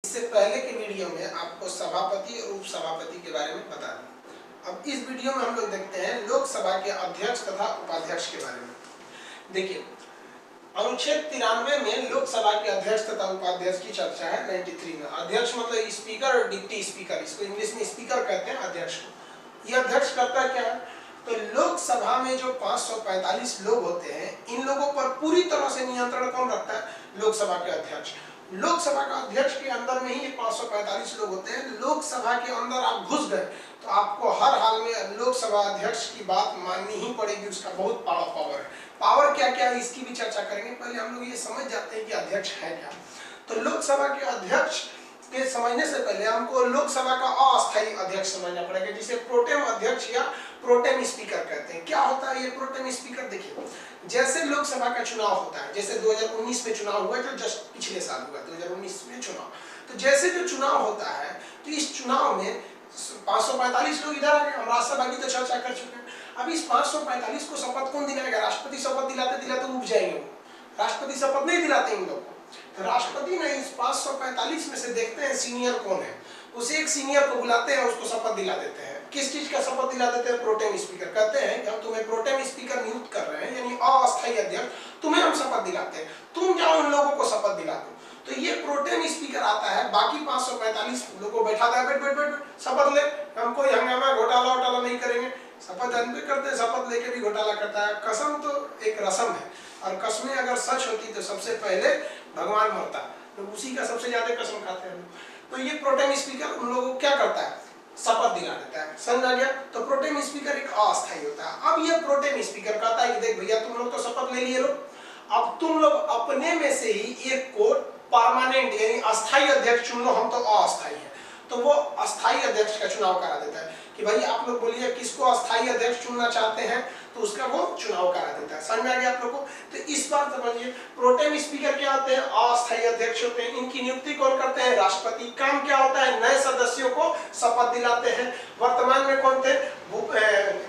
इससे पहले के वीडियो में आपको सभापति और उपसभापति के बारे में बता दूं। अब इस वीडियो में हम लोग देखते हैं लोकसभा के अध्यक्ष तथा उपाध्यक्ष के बारे में। देखिए, अनुच्छेद 93 में लोकसभा के अध्यक्ष तथा उपाध्यक्ष की चर्चा है। 93 में अध्यक्ष मतलब स्पीकर और डिप्टी स्पीकर, इसको इंग्लिश में स्पीकर कहते हैं अध्यक्ष को। ये अध्यक्ष करता क्या है? तो लोकसभा में जो 545 लोग होते हैं, इन लोगों पर पूरी तरह से नियंत्रण कौन रखता है? लोकसभा के अध्यक्ष। लोकसभा का अध्यक्ष के अंदर में ही ये 545 लोग होते हैं। लोकसभा के अंदर आप घुस गए तो आपको हर हाल में लोकसभा अध्यक्ष की बात माननी ही पड़ेगी। उसका बहुत बड़ा पावर है। पावर क्या क्या है इसकी भी चर्चा करेंगे। पहले हम लोग ये समझ जाते हैं कि अध्यक्ष है क्या। तो लोकसभा के अध्यक्ष के समझने से पहले हमको लोकसभा का अस्थायी अध्यक्ष समझना पड़ेगा, जिसे प्रोटेम अध्यक्ष या प्रोटेम स्पीकर कहते हैं। क्या होता है ये प्रोटेम स्पीकर? देखिए, जैसे लोकसभा का चुनाव होता है, जैसे 2019 में चुनाव हुआ जो जस्ट पिछले साल हुआ 2019 में चुनाव, तो जैसे जो चुनाव होता है तो इस चुनाव में 545 लोग इधर आ गए। हम राज्यसभा की तो चर्चा कर चुके हैं। अब इस 545 को शपथ कौन दिलाएगा? राष्ट्रपति शपथ दिलाते दिलाते उब जाएंगे। राष्ट्रपति शपथ नहीं दिलाते इन लोग को। तो राष्ट्रपति ने इस 545 में से देखते हैं सीनियर कौन है, उसे एक सीनियर को बुलाते हैं, उसको शपथ दिला देते हैं। किस चीज का शपथ दिला देते हैं? Pro tem speaker. कहते हैं कि हम तुम्हें प्रोटेम स्पीकर नियुक्त कर रहे हैं, यानी अस्थायी अध्यक्ष, तुम्हें हम शपथ दिलाते हैं, तुम जाओ उन लोगों को शपथ दिला दो। तो ये प्रोटेम स्पीकर आता है, बाकी 545 लोगों को बैठाता है, बैठ बैठ बैठ शपथ ले, हम कोई हंगामा घोटाला वोटाला नहीं करेंगे। शपथ जानते करते हैं, शपथ लेके भी घोटाला करता है। कसम तो एक रस्म है, और कसमें अगर सच होती तो सबसे पहले भगवान मरता, तो उसी का सबसे ज्यादा कसम खाते हैं। तो ये प्रोटेम स्पीकर उन लोगों को क्या करता है? शपथ दिला देता है। समझ आ गया? तो प्रोटेम स्पीकर एक अस्थायी होता है। अब ये प्रोटेम स्पीकर कहता है कि देख भैया, तुम लोग तो शपथ ले लिए लोग, अब तुम लोग अपने में से ही एक को परमानेंट यानी अस्थायी अध्यक्ष चुन लो, हम तो अस्थायी है। तो वो अस्थायी अध्यक्ष का चुनाव करा देता है कि भाई आप लोग बोलिए किसको अस्थायी अध्यक्ष चुनना चाहते हैं, तो उसका वो चुनाव करा देता है। समझ में आ गया आप लोग को? तो इस बार समझिए, प्रोटेम स्पीकर क्या होते हैं? अस्थायी अध्यक्ष होते हैं। इनकी नियुक्ति कौन करते हैं? राष्ट्रपति। काम क्या होता है? नए सदस्यों को शपथ दिलाते हैं। वर्तमान में कौन थे?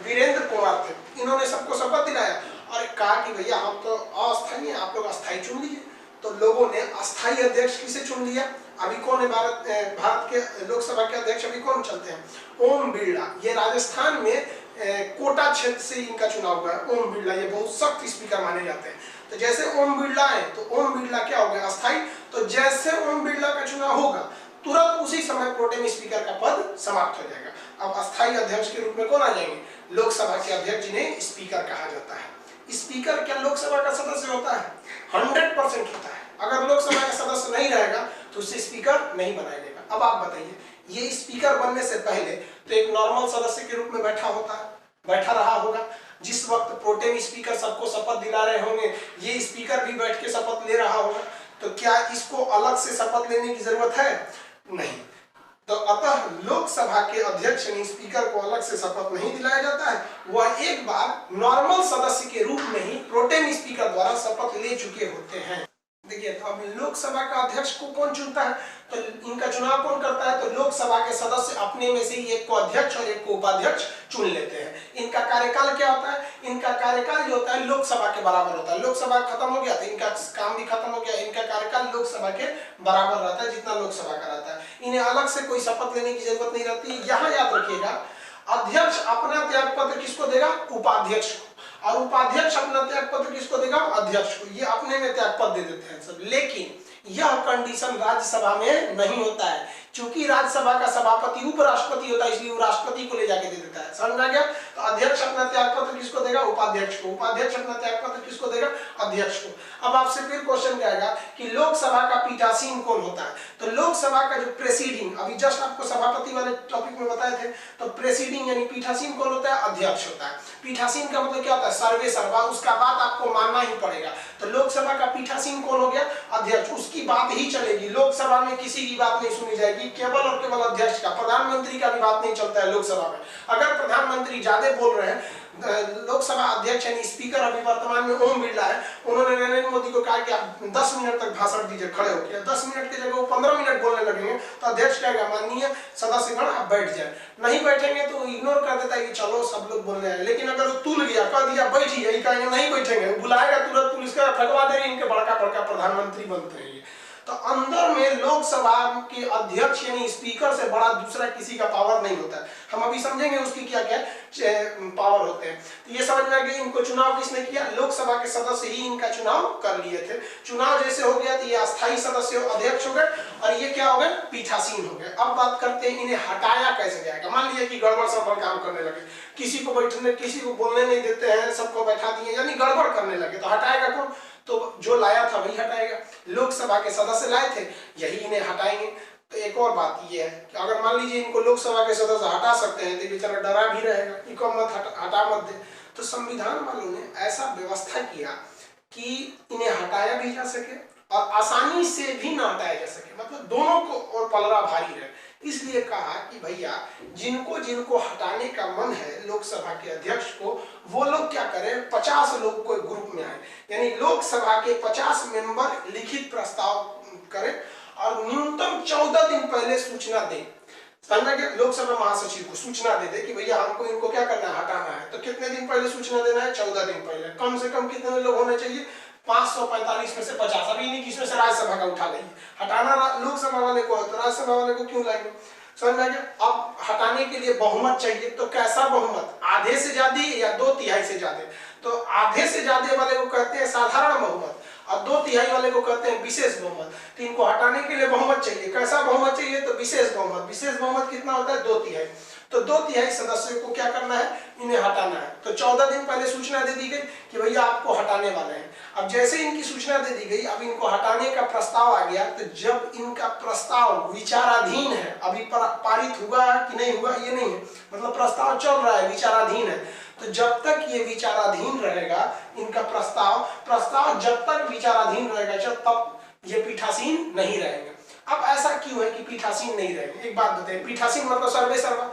वीरेंद्र कुमार थे। इन्होंने सबको शपथ दिलाया और कहा कि भैया हम तो अस्थायी हैं, आप लोग अस्थायी चुन लीजिए। तो लोगों ने अस्थायी अध्यक्ष किसे चुन लिया? अभी कौन है भारत के लोकसभा के अध्यक्ष? अभी कौन चलते हैं? ओम बिरला। ये राजस्थान में कोटा क्षेत्र से इनका चुनाव हुआ है। ओम बिरला ये बहुत सख्त स्पीकर माने जाते हैं। तो जैसे ओम बिरला है तो ओम बिरला क्या हो गया? अस्थायी। तो जैसे ओम बिरला का चुनाव होगा तुरंत उसी समय प्रोटेम स्पीकर का पद समाप्त हो जाएगा। अब अस्थायी अध्यक्ष के रूप में कौन आ जाएंगे? लोकसभा के अध्यक्ष, जिन्हें स्पीकर कहा जाता है। स्पीकर क्या लोकसभा का सदस्य होता है? 100% होता है। अगर लोकसभा का सदस्य नहीं रहेगा तो उसे स्पीकर नहीं बनाया जाएगा। अब आप बताइए, ये स्पीकर बनने से पहले तो एक नॉर्मल सदस्य के रूप में बैठा रहा होगा। जिस वक्त प्रोटेम स्पीकर सबको शपथ दिला रहे होंगे, ये स्पीकर भी बैठ के शपथ ले रहा होगा। तो क्या इसको अलग से शपथ लेने की जरूरत है? नहीं। तो अतः लोकसभा के अध्यक्ष यानी स्पीकर को अलग से शपथ नहीं दिलाया जाता है। वह एक बार नॉर्मल सदस्य के रूप में ही प्रोटेम स्पीकर द्वारा शपथ ले चुके होते हैं। देखिए, तो अब लोकसभा का अध्यक्ष को कौन चुनता है? तो इनका चुनाव कौन करता है? तो लोकसभा के सदस्य अपने में से ही एक को अध्यक्ष और एक को उपाध्यक्ष चुन लेते हैं। इनका कार्यकाल क्या होता है? इनका कार्यकाल जो होता है लोकसभा के बराबर होता है। लोकसभा खत्म हो गया तो इनका काम भी खत्म हो गया। इनका कार्यकाल लोकसभा के बराबर रहता है जितना लोकसभा का रहता है। इन्हें अलग से कोई शपथ लेने की जरूरत नहीं रहती। यहाँ याद रखिएगा, अध्यक्ष अपना त्याग पत्र किसको देगा? उपाध्यक्ष को। और उपाध्यक्ष अपना त्याग पत्र किसको देगा? अध्यक्ष को। ये अपने में त्याग पत्र दे देते हैं सब। लेकिन यह कंडीशन राज्यसभा में नहीं होता है, क्योंकि राज्यसभा का सभापति उपराष्ट्रपति होता है, इसलिए वो राष्ट्रपति को ले जाके दे देता है। समझ में आ गया? तो अध्यक्ष अपना त्याग पत्र किसको देगा? उपाध्यक्ष को। उपाध्यक्ष अपना त्याग पत्र किसको देगा? अध्यक्ष को। अब आपसे फिर क्वेश्चन आएगा कि लोकसभा का पीठासीन कौन होता है? तो लोकसभा का जो प्रेसिडिंग, अभी जस्ट आपको सभापति वाले टॉपिक में बताए थे, तो प्रेसिडिंग यानी पीठासीन कौन होता है? अध्यक्ष होता है। पीठासीन का मतलब क्या होता है? सर्वे सर्वा, उसका बात आपको मानना ही पड़ेगा। तो लोकसभा का पीठासीन कौन हो गया? अध्यक्ष। उसकी बात ही चलेगी। लोकसभा में किसी की बात नहीं सुनी जाएगी, केवल और केवल अध्यक्ष का। प्रधानमंत्री का भी बात नहीं चलता है लोकसभा में। अगर प्रधानमंत्री ज्यादा बोल रहे हैं, लोकसभा अध्यक्ष यानी स्पीकर अभी वर्तमान में ओम बिरला है, उन्होंने नरेंद्र मोदी को कहा कि आप 10 मिनट तक भाषण दीजिए खड़े होकर। 10 मिनट की जगह वो 15 मिनट बोलने लगेंगे तो अध्यक्ष कहेगा माननीय सदस्यगण आप बैठ जाए। नहीं बैठेंगे तो इग्नोर कर देता है कि चलो सब लोग बोल रहे हैं। लेकिन अगर वो तुल गया, कह दिया बैठिए, कहेंगे नहीं बैठेंगे, बुलाएगा तुरंत पुलिस का, ठगवा देंगे, इनके बड़का बड़का प्रधानमंत्री बनते हैं। तो अंदर में लोकसभा के अध्यक्ष यानी स्पीकर से बड़ा दूसरा किसी का पावर नहीं होता है। हम अभी समझेंगे उसकी क्या क्या पावर होते हैं। तो ये समझ में आ गया, इनको चुनाव किसने किया, लोकसभा के सदस्य ही इनका चुनाव कर लिए थे। चुनाव जैसे हो गया तो ये अस्थायी सदस्य अध्यक्ष हो गए और ये क्या हो गए, पीठासीन हो गए। अब बात करते हैं इन्हें हटाया कैसे जाएगा। मान लिया कि गड़बड़ सड़बड़ काम करने लगे, किसी को बैठने किसी को बोलने नहीं देते हैं, सबको बैठा दिए, यानी गड़बड़ करने लगे, तो हटाएगा कौन, तो जो लाया था वही हटाएगा। लोकसभा के सदस्य लाए थे, यही इन्हें हटाएंगे। तो एक और बात ये है कि अगर मान लीजिए इनको लोकसभा के सदस्य हटा सकते हैं तो बेचारा डरा भी रहेगा, इनको मत हटा मत दे। तो संविधान वालों ने ऐसा व्यवस्था किया कि इन्हें हटाया भी जा सके और आसानी से भी ना हटाया जा सके, मतलब दोनों को और पलड़ा भारी रहे। इसलिए कहा कि भैया जिनको जिनको हटाने का मन है लोकसभा के अध्यक्ष को, वो लोग क्या करें, 50 लोग को ग्रुप में आए, यानी लोकसभा के 50 मेंबर लिखित प्रस्ताव करें और न्यूनतम 14 दिन पहले सूचना दें। समझना क्या, लोकसभा महासचिव को सूचना दे कि भैया हमको इनको क्या करना है, हटाना है। तो कितने दिन पहले सूचना देना है, 14 दिन पहले। कम से कम कितने लोग होने चाहिए, 545 में से 50। अभी नहीं किसमें से राज्यसभा का उठा लेंगे, हटाना लोकसभा वाले को, तो राज्यसभा वाले को क्यों लाएंगे। समझ में आ गया। अब हटाने के लिए बहुमत चाहिए, तो कैसा बहुमत, आधे से ज्यादा या 2/3 से ज्यादा। तो आधे से ज्यादा वाले को कहते हैं साधारण बहुमत और 2/3 वाले को कहते हैं विशेष बहुमत। तो इनको हटाने के लिए बहुमत चाहिए, कैसा बहुमत चाहिए, तो विशेष बहुमत। विशेष बहुमत कितना होता है, 2/3। तो 2/3 सदस्यों को क्या करना है, इन्हें हटाना है। तो 14 दिन पहले सूचना दे दी गई कि भैया आपको हटाने वाले हैं। अब जैसे इनकी सूचना दे दी गई, अब इनको हटाने का प्रस्ताव आ गया। तो जब इनका प्रस्ताव विचाराधीन है, अभी पारित हुआ कि नहीं हुआ ये नहीं है, मतलब प्रस्ताव चल रहा है, विचाराधीन है। तो जब तक ये विचाराधीन रहेगा इनका प्रस्ताव जब तक विचाराधीन रहेगा जब तक ये पीठासीन नहीं रहेंगे। अब ऐसा क्यों है कि पीठासीन नहीं रहेंगे, एक बात बताइए, पीठासीन मतलब सर्वे सर्वा।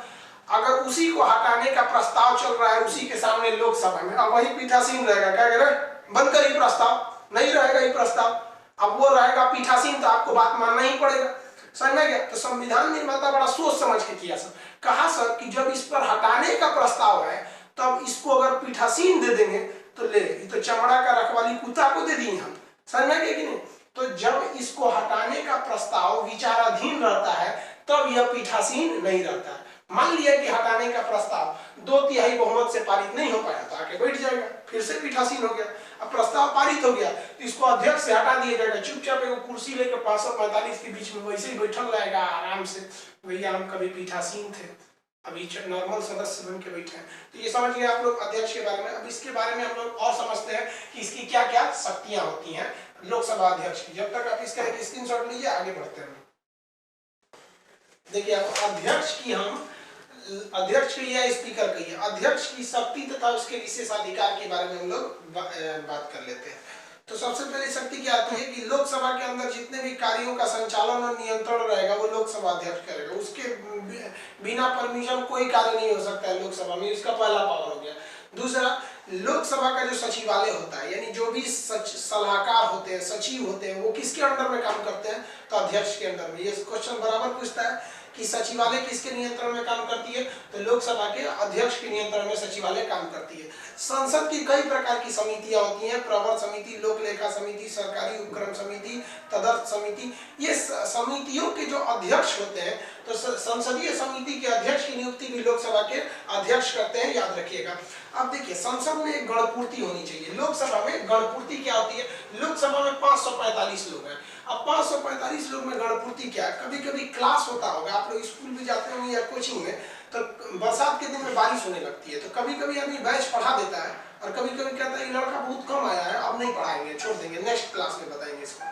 अगर उसी को हटाने का प्रस्ताव चल रहा है उसी के सामने लोकसभा में, अब वही पीठासीन रहेगा, क्या कह रहे, बंद करिए प्रस्ताव, नहीं रहेगा ये प्रस्ताव। अब वो रहेगा पीठासीन, तो आपको बात मानना ही पड़ेगा। समझ में गया। तो संविधान निर्माता बड़ा सोच समझ के किया सर, कहा सर कि जब इस पर हटाने का प्रस्ताव है तब इसको अगर पीठासीन दे देंगे तो ले, तो चमड़ा का रखवाली कुत्ता को दे दिए हम। समझ में गया कि नहीं। तो जब इसको हटाने का प्रस्ताव विचाराधीन रहता है तब यह पीठासीन नहीं रहता है। मान लिया कि हटाने का प्रस्ताव 2/3 बहुमत से पारित नहीं हो पाया तो आके बैठ जाएगा, फिर से पीठासीन हो गया। अब प्रस्ताव पारित हो गया तो इसको अध्यक्ष से हटा दिया जाएगा, चुपचाप एक कुर्सी लेकर 545 के बीच में वैसे ही बैठल रहेगा आराम से, भैया हम कभी पीठासीन थे, अभी नॉर्मल सदस्य बन के बैठे हैं। तो ये समझ गए आप लोग अध्यक्ष के बारे में। अब इसके बारे में हम लोग और समझते हैं कि इसकी क्या क्या शक्तियां होती हैं लोकसभा अध्यक्ष की। जब तक आप इसका एक स्क्रीनशॉट लीजिए, आगे बढ़ते हैं। देखिए अब अध्यक्ष की या स्पीकर की है, अध्यक्ष की शक्ति तथा उसके विशेषाधिकार के बारे में हम लोग बात कर लेते हैं। तो सबसे पहली शक्ति क्या आती है कि लोकसभा के अंदर जितने भी कार्यों का संचालन और नियंत्रण रहेगा वो लोकसभा अध्यक्ष करेगा। उसके बिना परमिशन कोई कार्य नहीं हो सकता है लोकसभा में, इसका पहला पावर हो गया। दूसरा, लोकसभा का जो सचिवालय होता है, यानी जो भी सलाहकार होते हैं, सचिव होते हैं, वो किसके अंडर में काम करते हैं, तो अध्यक्ष के अंडर में। ये क्वेश्चन बराबर पूछता है कि सचिवालय किसके नियंत्रण में काम करती है, तो लोकसभा के अध्यक्ष के नियंत्रण में सचिवालय काम करती है। संसद की कई प्रकार की समितियां होती हैं, प्रवर समिति, लोक लेखा समिति, सरकारी उपक्रम समिति, तदर्थ समिति। ये समितियों के जो अध्यक्ष होते हैं, तो संसदीय समिति के अध्यक्ष की नियुक्ति भी लोकसभा के अध्यक्ष करते हैं, याद रखिएगा। अब देखिए संसद में एक गणपूर्ति होनी चाहिए। लोकसभा में गणपूर्ति क्या होती है, लोकसभा में 545 लोग हैं। अब 545 लोग में गणपूर्ति क्या है, कभी कभी क्लास होता होगा, आप लोग स्कूल भी जाते होंगे या कोचिंग में, तो बरसात के दिन में बारिश होने लगती है, तो कभी कभी आदमी बैच पढ़ा देता है और कभी कभी कहता है ये लड़का बहुत कम आया है, अब नहीं पढ़ाएंगे, छोड़ देंगे, नेक्स्ट क्लास में बताएंगे इसको।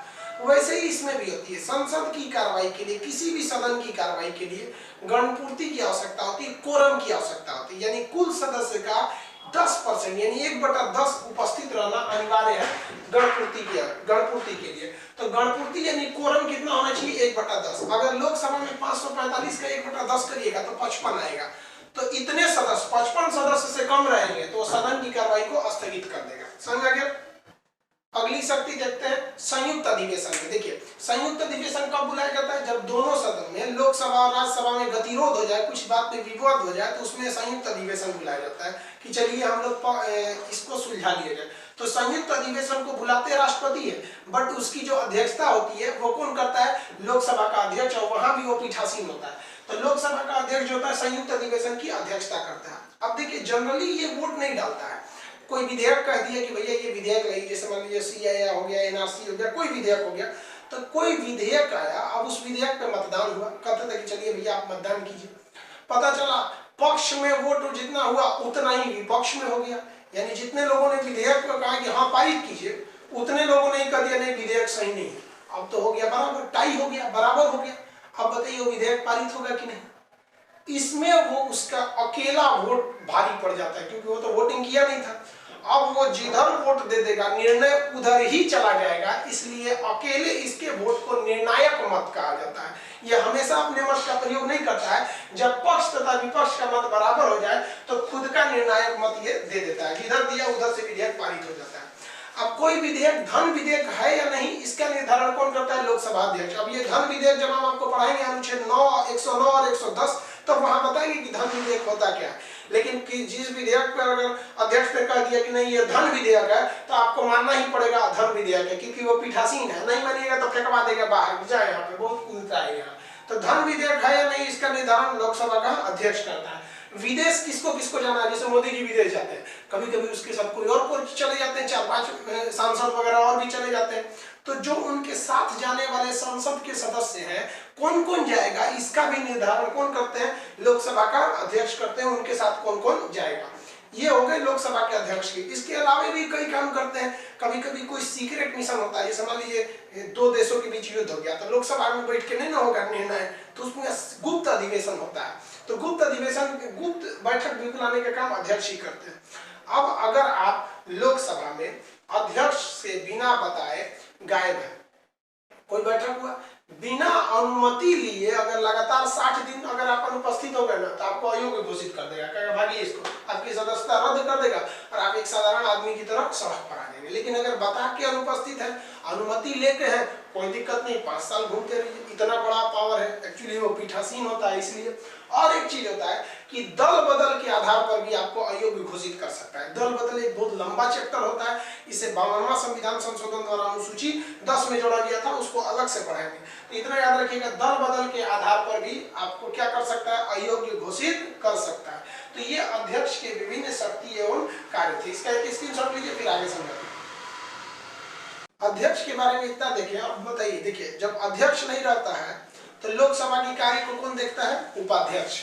वैसे ही इसमें भी होती है, संसद की कार्रवाई के लिए, किसी भी सदन की कार्रवाई के लिए गणपूर्ति की आवश्यकता होती है, कोरम की आवश्यकता होती है, यानी कुल सदस्य का 10% यानी 1/10 उपस्थित रहना अनिवार्य है गणपूर्ति के लिए। तो गणपूर्ति यानी कोरम कितना होना चाहिए, 1/10। अगर लोकसभा में 545 का 1/10 करिएगा तो 55 आएगा। तो इतने सदस्य 55 सदस्य से कम रहेंगे तो सदन की कार्रवाई को स्थगित कर देगा। समझ आ गया। अगली शक्ति देखते हैं संयुक्त अधिवेशन में। देखिए संयुक्त अधिवेशन कब बुलाया जाता है, जब दोनों सदन में, लोकसभा और राज्यसभा में गतिरोध हो जाए, कुछ बात में विवाद हो जाए, तो उसमें संयुक्त अधिवेशन बुलाया जाता है कि चलिए हम लोग इसको सुलझा लिया जाए। तो संयुक्त अधिवेशन को बुलाते राष्ट्रपति है, बट उसकी जो अध्यक्षता होती है वो कौन करता है? लोकसभा का अध्यक्ष, और वहां भी वो पीठासीन होता है। तो लोकसभा का अध्यक्ष जो होता है संयुक्त अधिवेशन की अध्यक्षता करता है। अब देखिए जनरली ये वोट नहीं डालता है, कोई विधेयक कह दिया कि भैया ये विधेयक लगी, जैसे मान लीजिए सीएए हो गया, एनआरसी हो गया, कोई विधेयक हो गया, तो कोई विधेयक आया, अब उस विधेयक पे मतदान हुआ, कहते थे कि चलिए भैया आप मतदान कीजिए, पता चला पक्ष में वोट जितना हुआ उतना ही विपक्ष में हो गया, यानी जितने लोगों ने विधेयक को कहा कि हाँ पारित कीजिए, उतने लोगों ने कह दिया नहीं विधेयक सही नहीं है। अब तो हो गया बराबर, टाई हो गया, बराबर हो गया। अब बताइए वो विधेयक पारित होगा कि नहीं? इसमें वो उसका अकेला वोट भारी पड़ जाता है, क्योंकि वो तो वोटिंग किया नहीं था। अब वो जिधर वोट दे देगा निर्णय उधर ही चला जाएगा, इसलिए अकेले इसके वोट को निर्णायक मत कहा जाता है। यह हमेशा अपने मत का प्रयोग नहीं करता है, जब पक्ष तथा विपक्ष का मत बराबर हो जाए तो खुद का निर्णायक मत ये दे देता है, जिधर दिया उधर से विधेयक पारित हो जाता है। अब कोई विधेयक धन विधेयक है या नहीं, इसका निर्धारण कौन करता है? लोकसभा अध्यक्ष। अब ये धन विधेयक जब हम आपको पढ़ाएंगे अनुच्छेद 9, 109 और 110, तब वहां बताएंगे कि धन विधेयक होता क्या है। लेकिन कि जिस विधेयक पर अगर अध्यक्ष ने कह दिया कि नहीं ये धन विधेयक है, तो आपको मानना ही पड़ेगा धन विधेयक है, क्योंकि वो पीठासीन है। नहीं मानिएगा तो फेंकवा देगा बाहर, जाए यहाँ पे बहुत कूदता है यहाँ। तो धन विधेयक है या नहीं, इसका निर्धारण लोकसभा का अध्यक्ष करता है। विदेश किसको किसको जाना है, जैसे मोदी जी विदेश जाते हैं, कभी कभी उसके साथ कोई और कोई चले जाते हैं, 4-5 सांसद वगैरह और भी चले जाते हैं। तो जो उनके साथ जाने वाले संसद के सदस्य हैं, कौन कौन जाएगा, इसका भी निर्धारण कौन करते हैं? लोकसभा का अध्यक्ष करते हैं। उनके साथ कौन कौन जाएगा, ये हो गए लोकसभा के अध्यक्ष की। इसके अलावा भी कई काम करते हैं। कभी कभी कोई सीक्रेट मिशन होता है, जैसे मान लीजिए 2 देशों के बीच युद्ध हो गया, तो लोकसभा में बैठ के नहीं ना होगा निर्णय, तो उसमें गुप्त अधिवेशन होता है। तो गुप्त अधिवेशन, गुप्त बैठक भी बुलाने का काम अध्यक्ष ही करते हैं। अब अगर आप लोकसभा में अध्यक्ष से बिना बताए गायब है, कोई बैठक हुआ बिना अनुमति लिए, अगर लगातार 60 दिन अगर आप अनुपस्थित हो गए ना, तो आपको अयोग्य घोषित कर देगा, कहेगा भागिए इसको, आपकी सदस्यता रद्द कर देगा और आप एक साधारण आदमी की तरह सड़क पर आ जाएंगे। लेकिन अगर बता के अनुपस्थित है, अनुमति लेके हैं, कोई दिक्कत नहीं, 5 साल घूमते रहिए, इतना बड़ा पावर है। एक्चुअली वो पीठासीन होता है इसलिए। और एक चीज होता है कि दल बदल के आधार पर भी आपको अयोग्य घोषित कर सकता है। दल बदल एक बहुत लंबा चैप्टर होता है, इसे 52वां संविधान संशोधन द्वारा अनुसूची 10 में जोड़ा गया था, उसको अलग से पढ़ाएंगे। तो इतना याद रखिएगा, दल बदल के आधार पर भी आपको क्या कर सकता है? अयोग्य घोषित कर सकता है। तो ये अध्यक्ष के विभिन्न शक्ति एवं कार्य थे। इसका एक स्क्रीनशॉट लीजिए, फिर आगे समझाते हैं। अध्यक्ष के बारे में इतना देखें। अब बताइए, देखिए जब अध्यक्ष नहीं रहता है तो लोकसभा की कार्य को कौन देखता है? उपाध्यक्ष।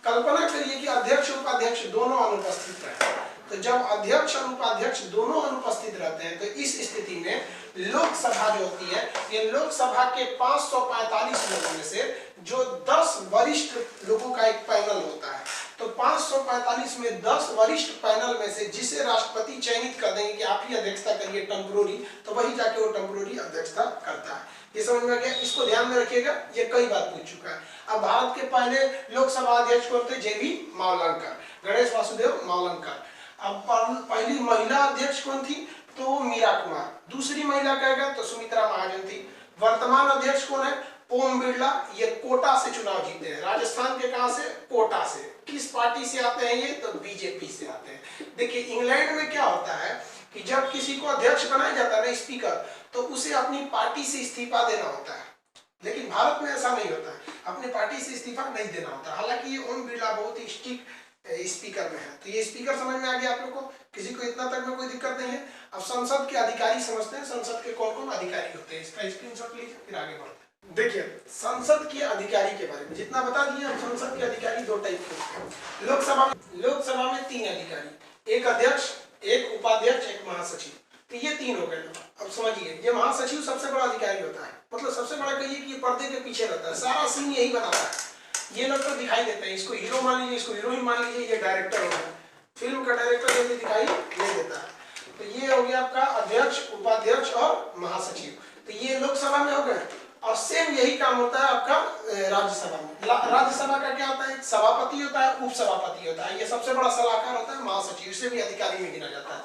कल्पना करिए कि अध्यक्ष और उपाध्यक्ष दोनों अनुपस्थित रहते हैं। तो जब अध्यक्ष और उपाध्यक्ष दोनों अनुपस्थित रहते हैं, तो इस स्थिति में लोकसभा जो होती है, ये लोकसभा के 545 लोगों में से जो 10 वरिष्ठ लोगों का एक पैनल होता है, तो 545 में 10 वरिष्ठ पैनल में से जिसे राष्ट्रपति चयनित कर देंगे कि आप ही अध्यक्षता करिए टेम्पोररी, तो वही जाके वो टेम्पोररी अध्यक्षता करता है। ये समझ में आ गया? इसको ध्यान में रखिएगा, ये कई बार पूछ चुका है। अब भारत के पहले लोकसभा अध्यक्ष कौन थे? जेबी मावलंकर, गणेश वासुदेव मावलंकर। अब पहली महिला अध्यक्ष कौन थी? तो मीरा कुमार। दूसरी महिला कहेगा तो सुमित्रा महाजन थी। वर्तमान अध्यक्ष कौन है? ओम बिरला। ये कोटा से चुनाव जीते हैं। राजस्थान के कहां से? कोटा से। किस पार्टी से आते हैं ये? तो बीजेपी से आते हैं। देखिए इंग्लैंड में क्या होता है कि जब किसी को अध्यक्ष बनाया जाता है ना, स्पीकर, तो उसे अपनी पार्टी से इस्तीफा देना होता है। लेकिन भारत में ऐसा नहीं होता है, अपनी पार्टी से इस्तीफा नहीं देना होता। हालांकि ये ओम बिरला बहुत ही स्ट्रिक्ट स्पीकर में है। तो ये स्पीकर समझ में आ गया आप लोग को? किसी को इतना तक में कोई दिक्कत नहीं है। अब संसद के अधिकारी समझते हैं, संसद के कौन कौन अधिकारी होते हैं, इसका स्क्रीनशॉट लीजिए, फिर आगे बढ़ते हैं। देखिए संसद के अधिकारी के बारे में जितना बता दिए। अब संसद के अधिकारी 2 टाइप के होते हैं। लोकसभा में 3 अधिकारी, एक अध्यक्ष, एक उपाध्यक्ष, एक महासचिव। तो ये 3 हो गए। अब समझिए, ये महासचिव सबसे बड़ा अधिकारी होता है, मतलब सबसे बड़ा कहिए कि ये पर्दे के पीछे रहता है, सारा सीन यही बनाता है। ये लोग तो दिखाई देते हैं, इसको हीरो मान लीजिए, इसको हीरोइन मान लीजिए, ये डायरेक्टर होता है, फिल्म का डायरेक्टर जल्दी दिखाई नहीं देता है। तो ये हो गया आपका अध्यक्ष, उपाध्यक्ष और महासचिव। तो ये लोकसभा में हो गए। और सेम यही काम होता है आपका राज्यसभा में। राज्यसभा का क्या होता है? सभापति होता है, उपसभापति होता है, ये सबसे बड़ा सलाहकार होता है महासचिव, इसे भी अधिकारी में गिना जाता है।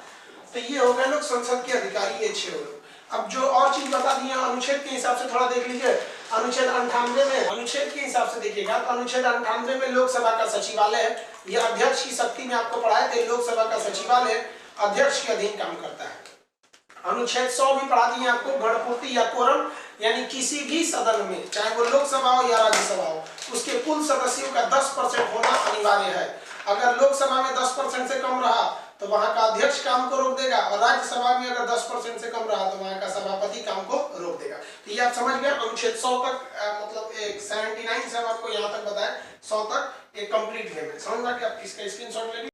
तो ये हो गए लोग संसद के अधिकारी, ये 6 लोग। अब जो और चीज बता दी है अनुच्छेद के हिसाब से थोड़ा देख लीजिए। अनुच्छेद 98 में, अनुच्छेद के हिसाब से देखिएगा तो अनुच्छेद 98 में लोकसभा का सचिवालय है। ये अध्यक्ष की शक्ति में आपको पढ़ाए थे, लोकसभा का सचिवालय। अध्यक्ष के अधीन काम करता है। अनुच्छेद 100 भी पढ़ा दिए आपको, गणपूर्ति या कोरम, यानी किसी भी सदन में, चाहे वो लोकसभा हो या राज्यसभा हो, उसके कुल सदस्यों का 10% होना अनिवार्य है। अगर लोकसभा में 10% से कम रहा तो वहां का अध्यक्ष काम को रोक देगा, और राज्यसभा में अगर 10% से कम रहा तो वहां का सभापति काम को रोक देगा। तो ये आप समझ गए। अनुच्छेद 100 तक मतलब 79 से आपको यहाँ तक बताया, 100 तक एक कंप्लीट वे में समझ में। आप इसका स्क्रीनशॉट ले